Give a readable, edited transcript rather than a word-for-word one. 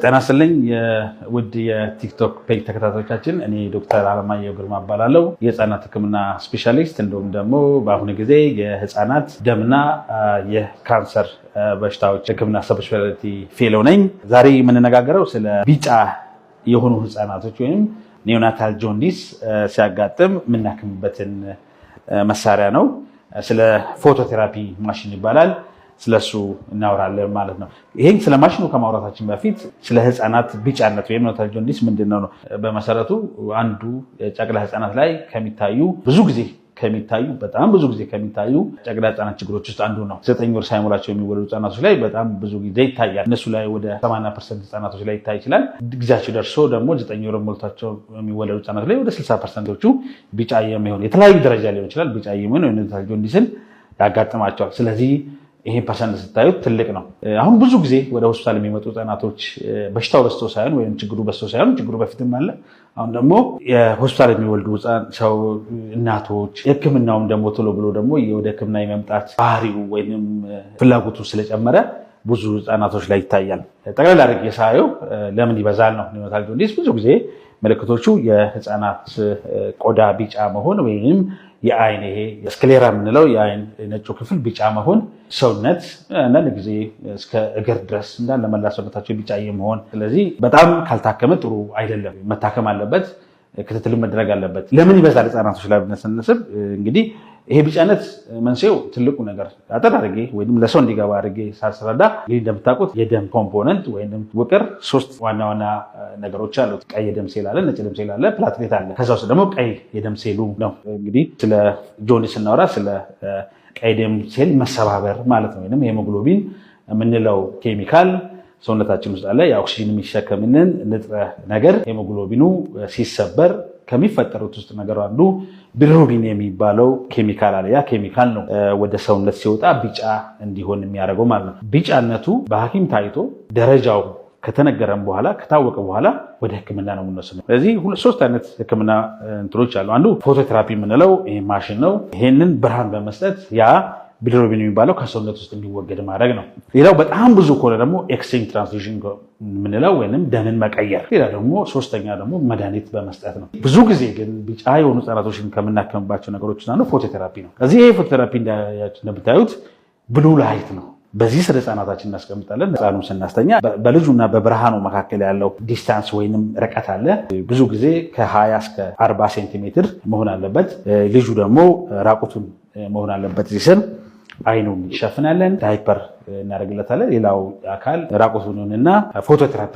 ጤና ይስጥልኝ የውድ የቲክቶክ ፔጅ ተከታታዮቻችን፣ እኔ ዶክተር አለማየሁ ግርማ እባላለሁ። የህፃናት ህክምና ስፔሻሊስት እንዲሁም ደግሞ በአሁኑ ጊዜ የህፃናት ደምና የካንሰር በሽታዎች ህክምና ሰብስፔሻሊቲ ፌሎ ነኝ። ዛሬ የምንነጋገረው ስለ ቢጫ የሆኑ ህፃናቶች ወይም ኒዮናታል ጆንዲስ ሲያጋጥም የምናክምበትን መሳሪያ ነው። ስለ ፎቶቴራፒ ማሽን ይባላል። ስለሱ እናወራለን ማለት ነው። ይሄን ስለ ማሽኑ ከማውራታችን በፊት ስለ ህፃናት ቢጫነት ወይም ኒዮናታል ጆንዲስ ምንድነው ነው። በመሰረቱ አንዱ ጨቅላ ህፃናት ላይ በጣም ብዙ ጊዜ ከሚታዩ ጨቅላ ህፃናት ችግሮች ውስጥ አንዱ ነው። 9 ወር ሳይሞላቸው የሚወለዱ ህፃናቶች ላይ በጣም ብዙ ጊዜ ይታያል። እነሱ ላይ ወደ 80% ህፃናቶች ላይ ይታይ ይችላል። ጊዜያቸው ደርሶ ደግሞ 9 ወር ሞልቷቸው የሚወለዱ ህፃናት ላይ ወደ 60%ዎቹ ቢጫ የሚሆን የተለያዩ ደረጃ ሊሆን ይችላል ቢጫ የሚሆን ኒዮናታል ጆንዲስን ያጋጥማቸዋል። ስለዚህ ይሄ ፐርሰንት ስታዩት ትልቅ ነው። አሁን ብዙ ጊዜ ወደ ሆስፒታል የሚመጡ ህፃናቶች በሽታው በዝቶ ሳይሆን ወይም ችግሩ በዝቶ ሳይሆን ችግሩ በፊትም አለ። አሁን ደግሞ የሆስፒታል የሚወልዱ ሰው እናቶች ህክምናውም ደግሞ ቶሎ ብሎ ደግሞ ወደ ህክምና የመምጣት ባህሪው ወይም ፍላጎቱ ስለጨመረ ብዙ ህፃናቶች ላይ ይታያል። ጠቅላላ አድርጌ ሳየው ለምን ይበዛል ነው። ኒዮናታል ጆንዲስ ብዙ ጊዜ ምልክቶቹ የህፃናት ቆዳ ቢጫ መሆን ወይም የአይን ይሄ ስክሌራ የምንለው የአይን ነጩ ክፍል ቢጫ መሆን፣ ሰውነት አንዳንድ ጊዜ እስከ እግር ድረስ እንዳለ መላ ሰውነታቸው ቢጫ የመሆን። ስለዚህ በጣም ካልታከመ ጥሩ አይደለም። መታከም አለበት፣ ክትትል መድረግ አለበት። ለምን ይበዛል ህፃናቶች ላይ ብንሰንስብ እንግዲህ ይሄ ቢጫነት መንስኤው ትልቁ ነገር አጠር አድርጌ ወይም ለሰው እንዲገባ አድርጌ ሳስረዳ እንግዲህ እንደምታውቁት የደም ኮምፖነንት ወይም ውቅር 3 ዋና ዋና ነገሮች አሉት። ቀይ የደም ሴል አለ፣ ነጭ ደም ሴል አለ፣ ፕላትሌት አለ። ከዛ ውስጥ ደግሞ ቀይ የደም ሴሉ ነው። እንግዲህ ስለ ጆንዲስ ስናወራ ስለ ቀይ ደም ሴል መሰባበር ማለት ነው። ወይም ሄሞግሎቢን የምንለው ኬሚካል ሰውነታችን ውስጥ አለ። የኦክሲጅን የሚሸከምንን ንጥረ ነገር ሄሞግሎቢኑ ሲሰበር ከሚፈጠሩት ውስጥ ነገር አንዱ ቢሊሩቢን የሚባለው ኬሚካል አለ። ያ ኬሚካል ነው ወደ ሰውነት ሲወጣ ቢጫ እንዲሆን የሚያደርገው ማለት ነው። ቢጫነቱ በሐኪም ታይቶ ደረጃው ከተነገረን በኋላ ከታወቀ በኋላ ወደ ህክምና ነው የምንወስደው። ስለዚህ 3 አይነት ህክምና እንትኖች አሉ። አንዱ ፎቶቴራፒ የምንለው ይሄ ማሽን ነው። ይሄንን ብርሃን በመስጠት ያ ቢሊሩቢን የሚባለው ከሰውነት ውስጥ እንዲወገድ ማድረግ ነው። ሌላው በጣም ብዙ ከሆነ ደግሞ ኤክስቼንጅ ትራንስፊውዥን የምንለው ወይም ደምን መቀየር። ሌላ ደግሞ ሶስተኛ ደግሞ መድኃኒት በመስጠት ነው። ብዙ ጊዜ ግን ቢጫ የሆኑ ህፃናቶችን ከምናከምባቸው ነገሮች አንዱ ፎቶቴራፒ ነው። ከዚህ ይሄ ፎቶቴራፒ እንደምታዩት ብሉ ላይት ነው። በዚህ ስር ህፃናታችን እናስቀምጣለን። ህፃኑ ስናስተኛ በልጁና በብርሃኑ መካከል ያለው ዲስታንስ ወይንም ርቀት አለ። ብዙ ጊዜ ከ20 እስከ 40 ሴንቲሜትር መሆን አለበት። ልጁ ደግሞ ራቁቱን መሆን አለበት። እዚህ ስር አይኑን ይሸፍናለን፣ ዳይፐር እናደርግለታለን። ሌላው አካል ራቁቱንና ፎቶቴራፒ